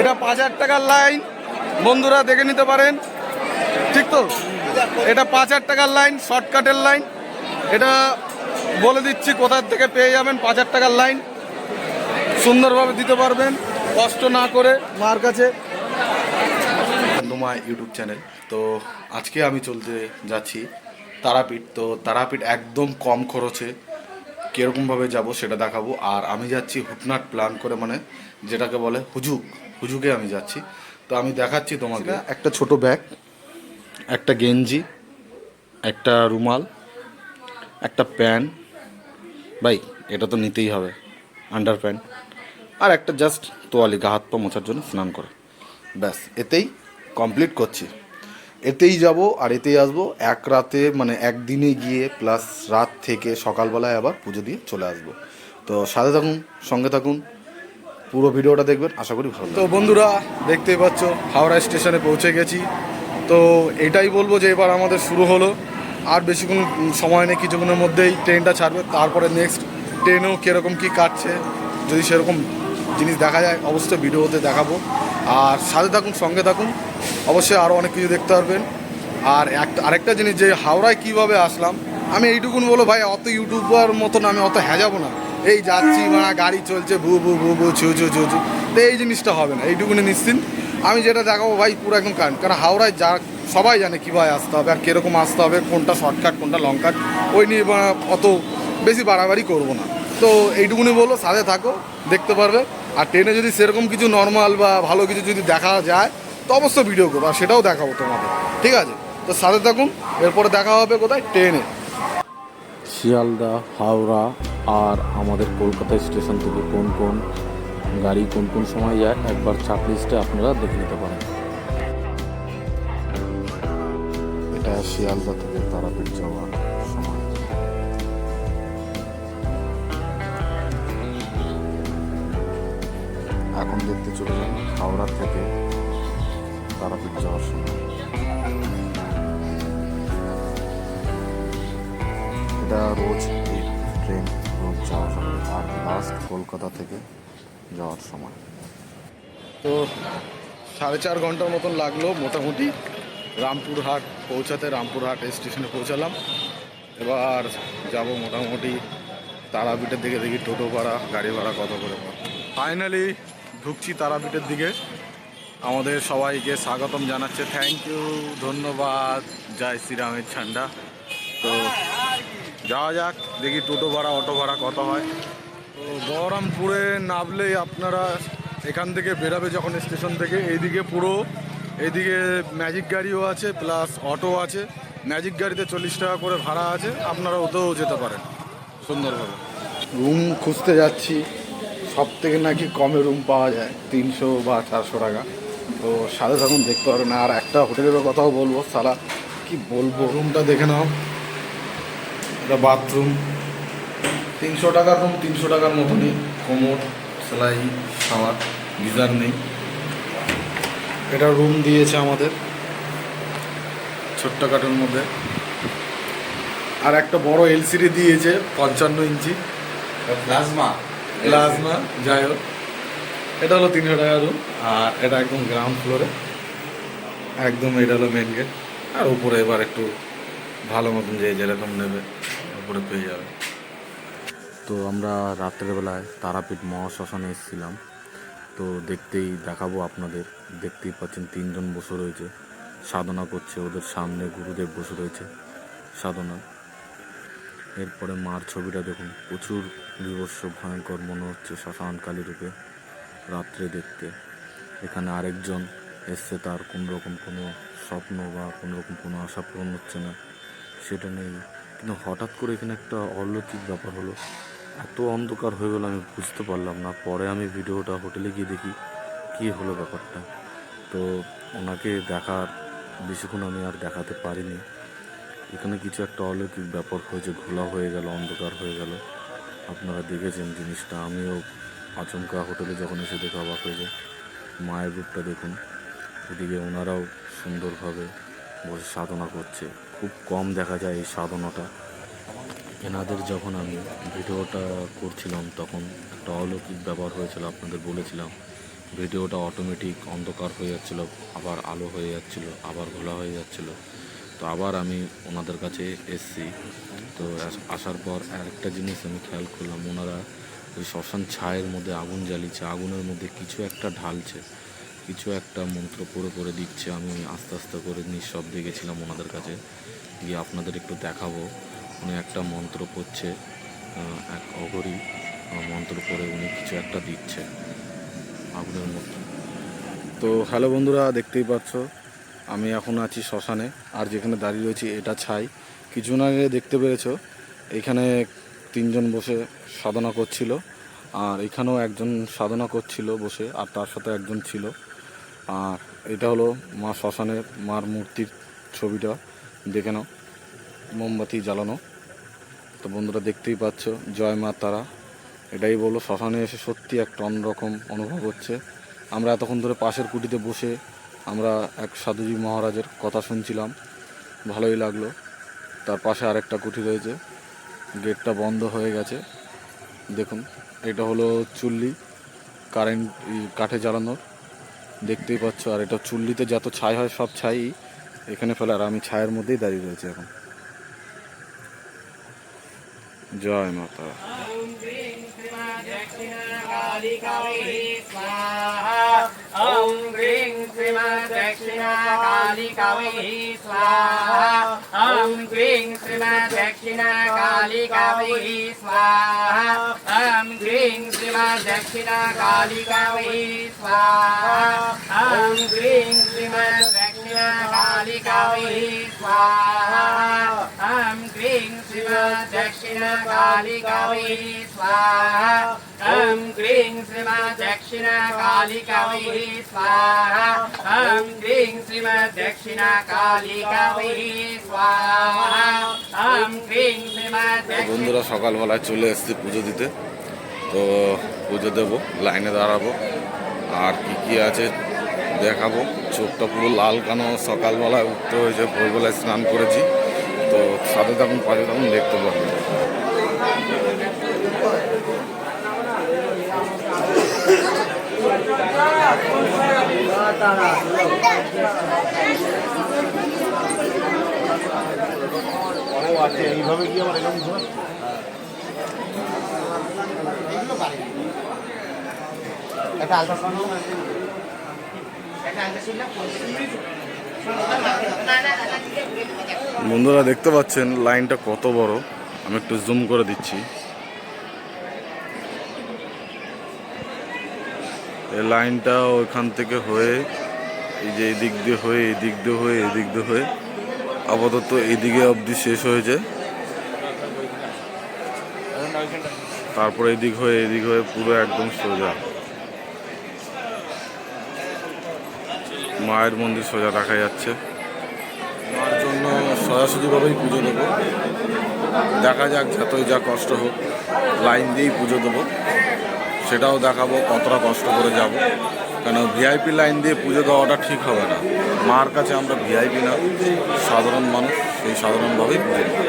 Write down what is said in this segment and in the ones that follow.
এটা 5,000 টাকার লাইন, বন্ধুরা দেখে নিতে পারেন, ঠিক তো? এটা 5,000 টাকার লাইন, শর্টকাটের লাইন। এটা বলে দিচ্ছি কোথা থেকে পেয়ে যাবেন। 5,000 টাকার লাইন সুন্দরভাবে দিতে পারবেন, কষ্ট না করে মার কাছে। মা ইউটিউব চ্যানেল। তো আজকে আমি চলতে যাচ্ছি তারাপীঠ। তো তারাপীঠ একদম কম খরচে কীরকমভাবে যাব সেটা দেখাবো। আর আমি যাচ্ছি হুটনাট প্ল্যান করে, মানে যেটাকে বলে হুজুকে আমি যাচ্ছি। তো আমি দেখাচ্ছি তোমাকে একটা ছোট ব্যাগ, একটা গেঞ্জি, একটা রুমাল, একটা প্যান্ট, ভাই এটা তো নিতেই হবে, আন্ডার প্যান্ট, আর একটা জাস্ট তোয়ালি গা হাত পা মোছার জন্য, স্নান করে, ব্যাস এতেই কমপ্লিট করছি। এতেই যাব আর এতেই আসবো। এক রাতে মানে একদিনে গিয়ে প্লাস রাত থেকে সকালবেলায় আবার পুজো দিয়ে চলে আসবো। তো সাথে থাকুন, সঙ্গে থাকুন, পুরো ভিডিওটা দেখবেন, আশা করি ভালো। তো বন্ধুরা দেখতেই পাচ্ছ হাওড়া স্টেশনে পৌঁছে গেছি। তো এটাই বলবো যে এবার আমাদের শুরু হলো, আর বেশিক্ষণ সময় নেই, কিছুক্ষণের মধ্যেই ট্রেনটা ছাড়বে। তারপরে নেক্সট ট্রেনেও কীরকম কী কাটছে, যদি সেরকম জিনিস দেখা যায় অবশ্যই ভিডিওতে দেখাবো। আর সাথে থাকুন, সঙ্গে থাকুন, অবশ্যই আরও অনেক কিছু দেখতে পারবেন। আর আরেকটা জিনিস, যে হাওড়ায় কীভাবে আসলাম, আমি এইটুকুন বলো ভাই, অত ইউটিউবার মতন আমি অত হ্যাজাবো না। এই যাচ্ছি মানে গাড়ি চলছে ভু ভু ভু ভু ছু ছু ছু ছু, তো এই জিনিসটা হবে না, এইটুকুনি নিশ্চিন্ত। আমি যেটা দেখাবো ভাই পুরো একদম কারণ হাওড়ায় যা সবাই জানে কীভাবে আসতে হবে আর কীরকম আসতে হবে, কোনটা শর্টকাট কোনটা লং কাট, ওই নিয়ে অত বেশি বাড়াবাড়ি করবো না। তো এইটুকুনি বলো, সাথে থাকো, দেখতে পারবে। আর ট্রেনে যদি সেরকম কিছু নর্মাল বা ভালো কিছু যদি দেখা যায় তো অবশ্যই ভিডিও করবো, আর সেটাও দেখাবো তোমাদের, ঠিক আছে? তো সাথে থাকুন, এরপরে দেখা হবে কোথায়, ট্রেনে। শিয়ালদা, হাওড়া আর আমাদের কলকাতা স্টেশন থেকে কোন কোন গাড়ি কোন কোন সময় যায় একবার চার্ট লিস্টে আপনারা দেখে নিতে পারেন। এটা শিয়ালদা থেকে তারাপীঠ যাওয়ার সময়। এখন দেখতে চলে যান হাওড়া থেকে তারাপীঠ যাওয়ার সময়। এটা রোজ এই ট্রেন রোজ যাওয়ার সময়, আর লাস্ট কলকাতা থেকে যাওয়ার সময়। তো 4.5 ঘন্টার মতন লাগলো মোটামুটি রামপুরহাট পৌঁছাতে। রামপুরহাট স্টেশনে পৌঁছালাম। এবার যাব মোটামুটি তারাপীঠের দিকে, দেখি টোটো ভাড়া গাড়ি ভাড়া কত করে। ফাইনালি ঢুকছি তারাপীঠের দিকে। আমাদের সবাইকে স্বাগতম জানাচ্ছে, থ্যাংক ইউ, ধন্যবাদ, জয় শ্রীরামের ঝান্ডা। তো যাওয়া যাক, দেখি টোটো ভাড়া অটো ভাড়া কত হয়। তো বহরমপুরে নামলেই আপনারা এখান থেকে বেরাবে যখন স্টেশন থেকে, এইদিকে পুরো এইদিকে ম্যাজিক গাড়িও আছে প্লাস অটো আছে। ম্যাজিক গাড়িতে 40 টাকা করে ভাড়া আছে, আপনারা ওতেও যেতে পারেন সুন্দরভাবে। রুম খুঁজতে যাচ্ছি, সব থেকে নাকি কমে রুম পাওয়া যায় 300 বা 400 টাকা। তো সাথে থাকুন, দেখতে পারেন। আর একটা হোটেলের কথাও বলবো, সালা কি বলবো, রুমটা দেখে নাও। এটা বাথরুম, 300 টাকার রুম, 300 টাকার মতনই, কোমর, সেলাই, খাওয়ার, গিজার নেই। এটা রুম দিয়েছে আমাদের ছোট্ট কাঠের মধ্যে। আর একটা বড় এলসিডি দিয়েছে 55 ইঞ্চি প্লাজমা, যাই হোক। এটা হলো 300 টাকা রুম। আর এটা একদম গ্রাউন্ড ফ্লোরে, একদম এটা হলো মেন গেট। আর উপরে এবার একটু ভালো মতন যে যেরকম নেবে উপরে পেয়ে যাবে। তো আমরা রাত্রেবেলায় তারাপীঠ মহাশ্মশানে এসেছিলাম। তো দেখাবো আপনাদের। দেখতেই পাচ্ছেন 3 জন বসে রয়েছে, সাধনা করছে, ওদের সামনে গুরুদেব বসে রয়েছে সাধনা। এরপরে মার ছবিটা দেখুন, প্রচুর বিভৎস ভয়ঙ্কর মনে হচ্ছে শ্মশান কালী রূপে রাত্রে দেখতে। এখানে আরেকজন এসছে, তার কোনোরকম কোনো স্বপ্ন বা কোনোরকম কোনো আশা পূরণ হচ্ছে না, সেটা নেই। কিন্তু হঠাৎ করে এখানে একটা অলৌকিক ব্যাপার হলো, এত অন্ধকার হয়ে গেল আমি বুঝতে পারলাম না। পরে আমি ভিডিওটা হোটেলে গিয়ে দেখি কী হলো ব্যাপারটা। তো ওনাকে দেখার বেশিক্ষণ আমি আর দেখাতে পারিনি। এখানে কিছু একটা অলৌকিক ব্যাপার হয়েছে, ঘোলা হয়ে গেল, অন্ধকার হয়ে গেল। আপনারা দেখেছেন জিনিসটা, আমিও আচমকা হোটেলে যখন এসে দেখে অবাক হয়ে যায়। মায়ের রূপটা দেখুন, এদিকে ওনারাও সুন্দরভাবে বসে সাধনা করছে। খুব কম দেখা যায় এই সাধনাটা। এনাদের যখন আমি ভিডিওটা করছিলাম তখন একটা অলৌকিক ব্যাপার হয়েছিল, আপনাদের বলেছিলাম ভিডিওটা অটোমেটিক অন্ধকার হয়ে যাচ্ছিল, আবার আলো হয়ে যাচ্ছিল, আবার ঘোলা হয়ে যাচ্ছিল। তো আবার আমি ওনাদের কাছে এসছি। তো আসার পর আরেকটা জিনিস আমি খেয়াল করলাম, ওনারা ওই শ্মশান ছায়ের মধ্যে আগুন জ্বালিয়েছে, আগুনের মধ্যে কিছু একটা ঢালছে, কিছু একটা মন্ত্র পড়ে পড়ে দিচ্ছে। আমি আস্তে আস্তে করে নিঃশব্দে গেছিলাম ওনাদের কাছে, গিয়ে আপনাদের একটু দেখাবো। উনি একটা মন্ত্র পড়ছে, এক অঘরী মন্ত্র পড়ে উনি কিছু একটা দিচ্ছে আগুনের মধ্যে। তো হ্যালো বন্ধুরা, দেখতেই পাচ্ছ আমি এখন আছি শ্মশানে, আর যেখানে দাঁড়িয়ে রয়েছি এটা ছাই। কিছুক্ষণ আগে দেখতে পেরেছো এখানে তিনজন বসে সাধনা করছিল, আর এখানেও একজন সাধনা করছিল বসে, আর তার সাথে একজন ছিল। আর এটা হলো মা শ্মশানের মার মূর্তির ছবিটা, দেখে নাও, মোমবাতি জ্বালানো। তো বন্ধুরা দেখতেই পাচ্ছ, জয় মা তারা। এটাই বলো, শ্মশানে এসে সত্যি একটা অন্যরকম অনুভব হচ্ছে। আমরা এতক্ষণ ধরে পাশের কুটিতে বসে আমরা এক সাধুজি মহারাজের কথা শুনছিলাম, ভালোই লাগলো। তার পাশে আরেকটা কুঠি রয়েছে, গেটটা বন্ধ হয়ে গেছে। দেখুন, এটা হলো চুল্লি, কারেন্ট কাঠে জ্বালানোর, দেখতেই পাচ্ছ। আর এটা চুল্লিতে যত ছাই হয় সব ছাই এখানে ফেলে, আর আমি ছায়ের মধ্যেই দাঁড়িয়ে রয়েছি এখন। জয় মাতা। ॐ ह्रीं श्रीमद्दक्षिणाकालिकायै स्वाहा ॐ ह्रीं श्रीमद्दक्षिणाकालिकायै स्वाहा ॐ ह्रीं श्रीमद्दक्षिणाकालिकायै स्वाहा ॐ ह्रीं श्रीमद्दक्षिणाकालिकायै स्वाहा ॐ ह्रीं श्रीमद्दक्षिणाकालिकायै स्वाहा ॐ ह्रीं श्रीमद्दक्षिणाकालिकायै स्वाहा ॐ ह्रीं श्रीमद्दक्षिणाकालिकायै स्वाहा ॐ ह्रीं श्रीमद्दक्षिणा। বন্ধুরা সকালবেলায় চলে এসেছি পুজো দিতে। তো পুজো দেবো, লাইনে দাঁড়াবো, আর কি কি আছে দেখাবো। চোখটা পুরো লাল, কেন সকালবেলায় উঠতে হয়েছে, ভোরবেলায় স্নান করেছি। তো সাথে থাকুন, পাশে থাকুন, দেখতে পারবেন। এইভাবে কি আমার এরকম একটা আলট্রাসাউন্ড বন্ধুরা দেখতে পাচ্ছেন লাইনটা কত বড়, আমি একটু জুম করে দিচ্ছি। এই লাইনটা ওইখান থেকে হয়ে এই যে এই দিক দিয়ে হয়ে, এই দিক দিয়ে হয়ে, এই দিক দিয়ে হয়ে আপাতত এইদিকে অবধি শেষ হয়েছে। তারপরে এদিক হয়ে পুরো একদম সোজা মায়ের মন্দির সোজা দেখা যাচ্ছে। মার জন্য সোজাসুজিভাবেই পুজো দেবো, দেখা যাক, যতই যা কষ্ট হোক লাইন দিয়েই পুজো দেবো, সেটাও দেখাবো কতটা কষ্ট করে যাব। কেন ভিআইপি লাইন দিয়ে পুজো দেওয়াটা ঠিক হবে না। মার কাছে আমরা ভিআইপি না, সাধারণ মানুষ, সেই সাধারণভাবেই পুজো দেবো।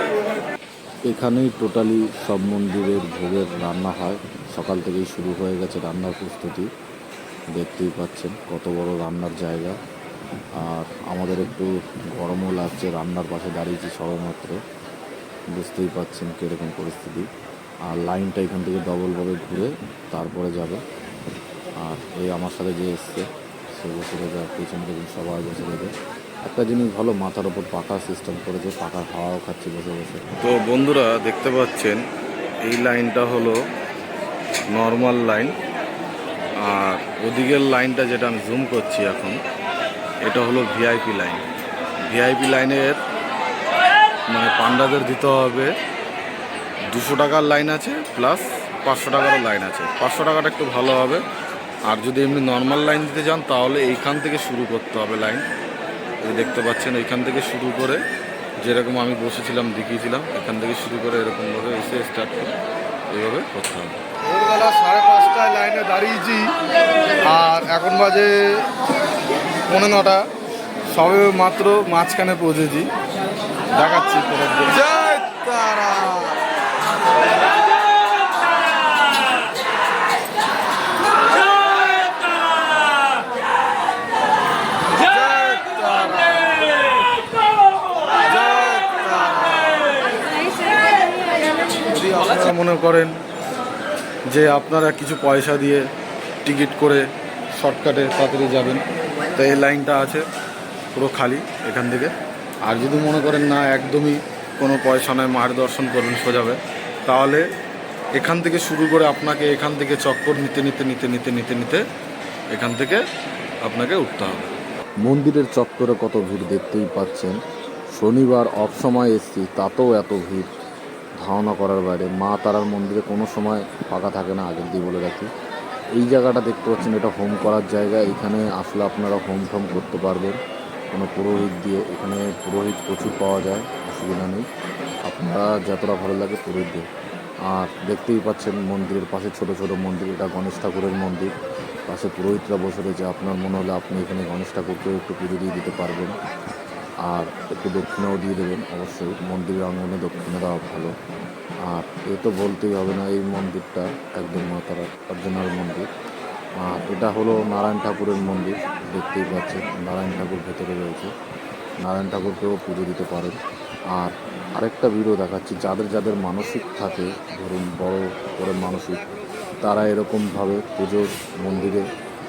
এখানেই টোটালি সব মন্দিরের ভোগের রান্না হয়, সকাল থেকেই শুরু হয়ে গেছে রান্নার প্রস্তুতি। দেখতেই পাচ্ছেন কত বড় রান্নার জায়গা। আর আমাদের একটু গরমও লাগছে, রান্নার পাশে দাঁড়িয়েছি সবেমাত্র, বুঝতেই পাচ্ছেন কীরকম পরিস্থিতি। আর লাইনটা এখান থেকে ডবলভাবে ঘুরে তারপরে যাবে। আর এই আমার সাথে যে এসছে সে বসে রয়েছে, পিছন পিছন সবাই বসে রয়েছে। একটা জিনিস ভালো, মাথার ওপর পাকা সিস্টেম করেছে, পাকার হাওয়াও খাচ্ছে বসে বসে। তো বন্ধুরা দেখতে পাচ্ছেন এই লাইনটা হলো নর্মাল লাইন, আর ওদিকের লাইনটা যেটা আমি জুম করছি এখন, এটা হলো ভিআইপি লাইন। ভিআইপি লাইনের মানে পান্ডাদের দিতে হবে 200 টাকার লাইন আছে, প্লাস 500 টাকারও লাইন আছে। 500 টাকাটা একটু ভালো হবে। আর যদি এমনি নর্মাল লাইন দিতে চান তাহলে এইখান থেকে শুরু করতে হবে লাইন। এই দেখতে পাচ্ছেন এইখান থেকে শুরু করে, যেরকম আমি বসেছিলাম দেখিয়েছিলাম, এখান থেকে শুরু করে এরকমভাবে এসে স্টার্ট করে এইভাবে করতে হবে। ভোরবেলা 5:30টায় লাইনে দাঁড়িয়েছি, আর এখন বাজে 9:45, সবে মাত্র মাঝখানে পৌঁছেছি। দেখাচ্ছি জয় তারা। মনে করেন যে আপনারা কিছু পয়সা দিয়ে টিকিট করে শর্টকাটে তাড়াতাড়ি যাবেন, তো এই লাইনটা আছে পুরো খালি এখান থেকে। আর যদি মনে করেন না একদমই কোনো পয়সা নয়, মায়ের দর্শন করবেন সোজাবে, তাহলে এখান থেকে শুরু করে আপনাকে এখান থেকে চক্কর নিতে নিতে নিতে নিতে নিতে নিতে এখান থেকে আপনাকে উঠতে হবে। মন্দিরের চত্বরে কত ভিড় দেখতেই পাচ্ছেন। শনিবার অফ সময় এসছি, তাতেও এত ভিড় ধারণা করার বাইরে। মা তারার মন্দিরে কোনো সময় ফাঁকা থাকে না, আগের দিয়ে বলে রাখি। এই জায়গাটা দেখতে পাচ্ছেন, এটা হোম করার জায়গা। এখানে আসলে আপনারা হোম টোম করতে পারবেন কোনো পুরোহিত দিয়ে। এখানে পুরোহিত প্রচুর পাওয়া যায়, অসুবিধা নেই। আপনারা যতটা ভালো লাগে পুরোহিত দিয়ে। আর দেখতেই পাচ্ছেন মন্দিরের পাশে ছোট ছোট মন্দির, এটা গণেশ ঠাকুরের মন্দির। পাশে পুরোহিতরা বসে রয়েছে। আপনার মনে হলে আপনি এখানে গণেশ ঠাকুরকেও একটু পুজো দিয়ে দিতে পারবেন, আর একটু দক্ষিণাও দিয়ে দেবেন। অবশ্যই মন্দিরের অঙ্গনে দক্ষিণা দেওয়া ভালো। আর এ তো বলতেই হবে না, এই মন্দিরটা একদম মা তারার অরিজিনাল মন্দির। আর এটা হলো নারায়ণ ঠাকুরের মন্দির, দেখতেই পাচ্ছেন নারায়ণ ঠাকুর ভেতরে রয়েছে। নারায়ণ ঠাকুরকেও পুজো দিতে পারেন। আর আরেকটা ভিডিও দেখাচ্ছি, যাদের যাদের মানসিক থাকে, ধরুন বড় করে মানসিক, তারা এরকমভাবে পুজোর মন্দিরে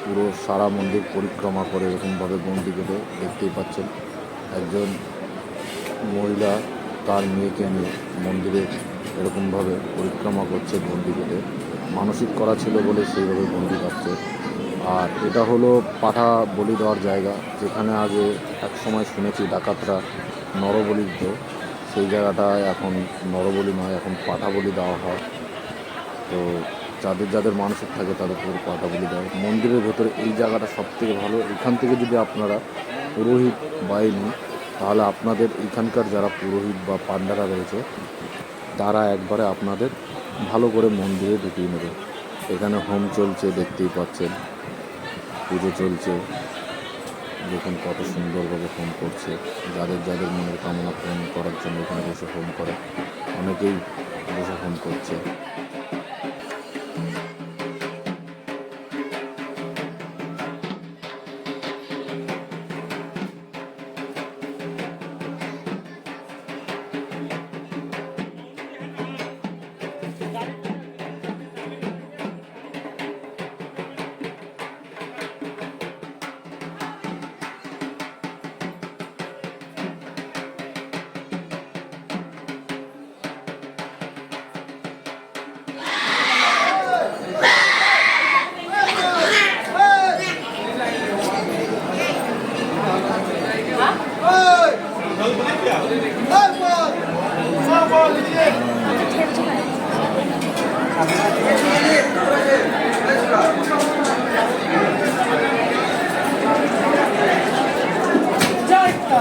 পুরো সারা মন্দির পরিক্রমা করে এরকমভাবে গণ্ডি কেটে। দেখতেই পাচ্ছেন একজন মহিলা তার মেয়েকে নিয়ে মন্দিরে এরকমভাবে পরিক্রমা করছে গণ্ডি কেটে। মানসিক করা ছিল বলে সেইভাবে গণ্ডি কাটছে। আর এটা হলো পাঠা বলি দেওয়ার জায়গা, যেখানে আগে এক সময় শুনেছি ডাকাতরা নরবলি দিত। সেই জায়গাটায় এখন নরবলি নয়, এখন পাঠা বলি দেওয়া হয়। তো যাদের যাদের মানসিক থাকে তাদের পুরো পাঠা বলি দেওয়া। মন্দিরের ভেতরে এই জায়গাটা সবথেকে ভালো। এখান থেকে যদি আপনারা পুরোহিত বাইনি, তাহলে আপনাদের এখানকার যারা পুরোহিত বা পান্ডারা রয়েছে, তারা একবারে আপনাদের ভালো করে মন্দিরে ঢুকিয়ে নেবে। এখানে হোম চলছে, দেখতেই পাচ্ছেন পুজো চলছে। দেখুন কত সুন্দরভাবে হোম করছে। যাদের যাদের মনের কামনা পূরণ করার জন্য এখানে বসে হোম করে, অনেকেই বসে হোম করছে।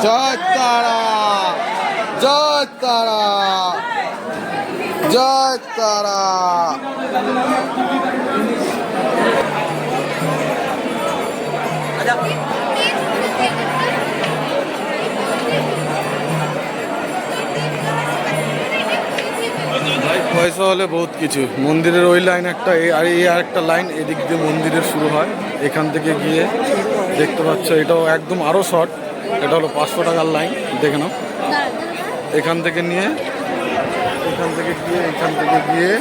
জয় তারা, জয় তারা, জয় তারা। পয়সা হলে বহুত কিছু। মন্দিরের ওই লাইন একটা, আর এই আর একটা লাইন এদিক দিয়ে মন্দিরের শুরু হয়। এখান থেকে গিয়ে দেখতে পাচ্ছ, এটাও একদম আরও শর্ট। এটা হলো 500 টাকার লাইন, দেখে নাও। এখান থেকে নিয়ে এখান থেকে গিয়ে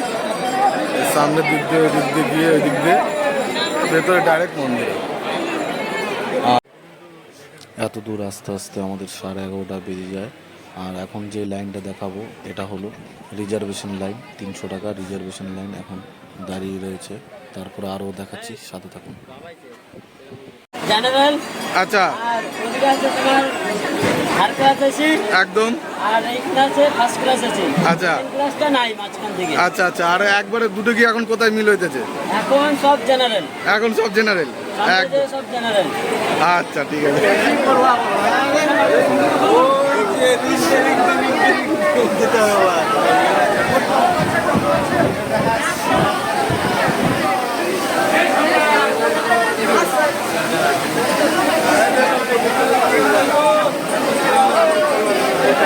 সামনের দিক দিয়ে, ওই দিক দিয়ে গিয়ে, ওই দিক দিয়ে ভেতরে ডাইরেক্ট মন্দির। এত দূর আস্তে আস্তে আমাদের 11:30 বেজে যায়। আর এখন যে লাইনটা দেখাবো এটা হলো রিজার্ভেশন লাইন। 300 টাকা রিজার্ভেশন লাইন এখন দাঁড়িয়ে রয়েছে। তারপরে আরও দেখাচ্ছি, সাথে থাকুন। জেনারেল, আচ্ছা, আর ওদিকে আছে তোমার থার্ড ক্লাস আছে একদম। আর এই ক্লাসে ফার্স্ট ক্লাস আছে। আচ্ছা, ক্লাসটা নাই মাঝখান থেকে। আচ্ছা আচ্ছা। আর একবারে দুটো কি এখন কোথায় মিল হইতেছে? এখন সব জেনারেল, এখন সব জেনারেল। সব জেনারেল। আচ্ছা, ঠিক আছে।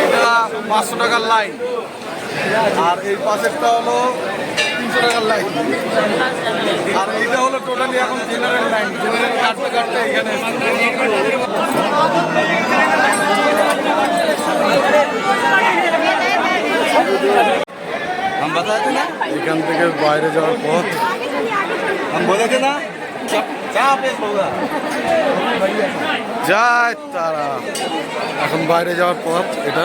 এটা 500 টাকার লাইন, আর এই পাশেরটা হলো 300 টাকার লাইন, আর এইটা হলো টোটালি এখন জেনারেল লাইন। জেনারেল কাটতে কাটতে এখানে এখান থেকে বাইরে যাওয়ার পথ। যায় তারা, এখন বাইরে যাওয়ার পথ এটা।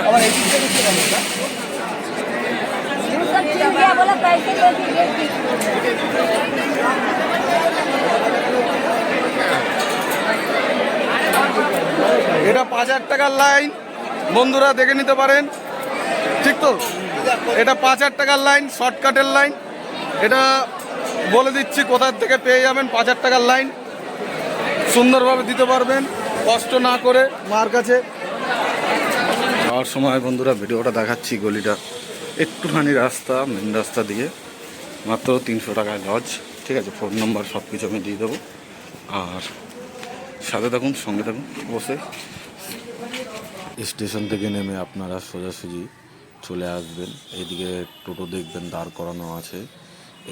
এটা 5,000 টাকার লাইন, বন্ধুরা দেখে নিতে পারেন, ঠিক তো? এটা 5,000 টাকার লাইন, শর্টকাটের লাইন। এটা বলে দিচ্ছি কোথার থেকে পেয়ে যাবেন। 5,000 টাকার লাইন সুন্দরভাবে দিতে পারবেন, কষ্ট না করে মার কাছে। যাওয়ার সময় বন্ধুরা ভিডিওটা দেখাচ্ছি, গলিটা একটুখানি রাস্তা, মেন রাস্তা দিয়ে, মাত্র 300 টাকায় লজ, ঠিক আছে? ফোন নম্বর সব কিছু আমি দিয়ে দেবো। আর সাথে থাকুন, সঙ্গে থাকুন বসে। স্টেশন থেকে নেমে আপনারা সোজাসুজি চলে আসবেন, এদিকে টোটো দেখবেন দাঁড় করানো আছে,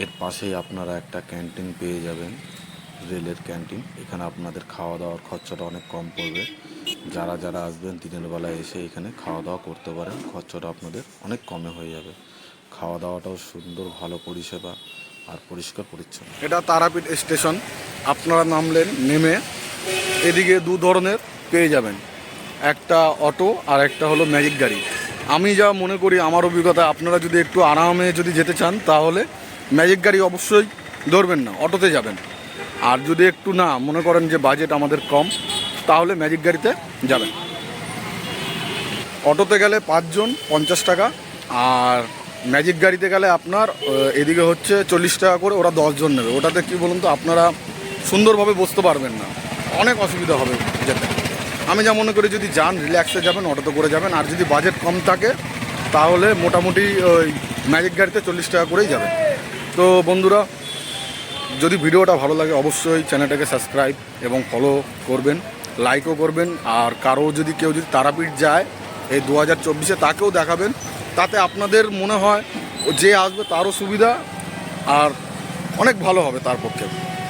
এর পাশেই আপনারা একটা ক্যান্টিন পেয়ে যাবেন, রেলের ক্যান্টিন। এখানে আপনাদের খাওয়া দাওয়ার খরচাটা অনেক কম পড়বে। যারা যারা আসবেন দিনের বেলায় এসে এখানে খাওয়া দাওয়া করতে পারেন, খরচাটা আপনাদের অনেক কমে হয়ে যাবে। খাওয়া দাওয়াটাও সুন্দর, ভালো পরিষেবা আর পরিষ্কার পরিচ্ছন্ন। এটা তারাপীঠ স্টেশন। আপনারা নামলেন, নেমে এদিকে দু ধরনের পেয়ে যাবেন, একটা অটো আর একটা হলো ম্যাজিক গাড়ি। আমি যা মনে করি, আমার অভিজ্ঞতা, আপনারা যদি একটু আরামে যদি যেতে চান তাহলে ম্যাজিক গাড়ি অবশ্যই ধরবেন না, অটোতে যাবেন। আর যদি একটু না মনে করেন যে বাজেট আমাদের কম, তাহলে ম্যাজিক গাড়িতে যাবেন। অটোতে গেলে 5 জন 50 টাকা, আর ম্যাজিক গাড়িতে গেলে আপনার এদিকে হচ্ছে 40 টাকা করে, ওরা 10 জন নেবে। ওটাতে কি বলুন তো, আপনারা সুন্দরভাবে বসতে পারবেন না, অনেক অসুবিধা হবে যেতে। আমি যা মনে করি, যদি যান রিল্যাক্সে যাবেন, অটোতে করে যাবেন। আর যদি বাজেট কম থাকে তাহলে মোটামুটি ওই ম্যাজিক গাড়িতে 40 টাকা করেই যাবেন। তো বন্ধুরা, যদি ভিডিওটা ভালো লাগে অবশ্যই চ্যানেলটাকে সাবস্ক্রাইব এবং ফলো করবেন, লাইকও করবেন। আর কারো যদি কেউ যদি তারাপীঠ যায় এই 2024-এ, তাকেও দেখাবেন, তাতে আপনাদের মনে হয় যে আসবে তারও সুবিধা আর অনেক ভালো হবে তার পক্ষে।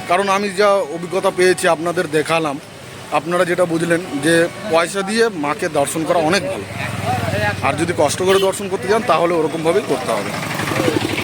কারণ আমি যা অভিজ্ঞতা পেয়েছি আপনাদের দেখালাম, আপনারা যেটা বুঝলেন যে পয়সা দিয়ে মাকে দর্শন করা অনেক ভালো। আর যদি কষ্ট করে দর্শন করতে যান তাহলে ওরকমভাবেই করতে হবে।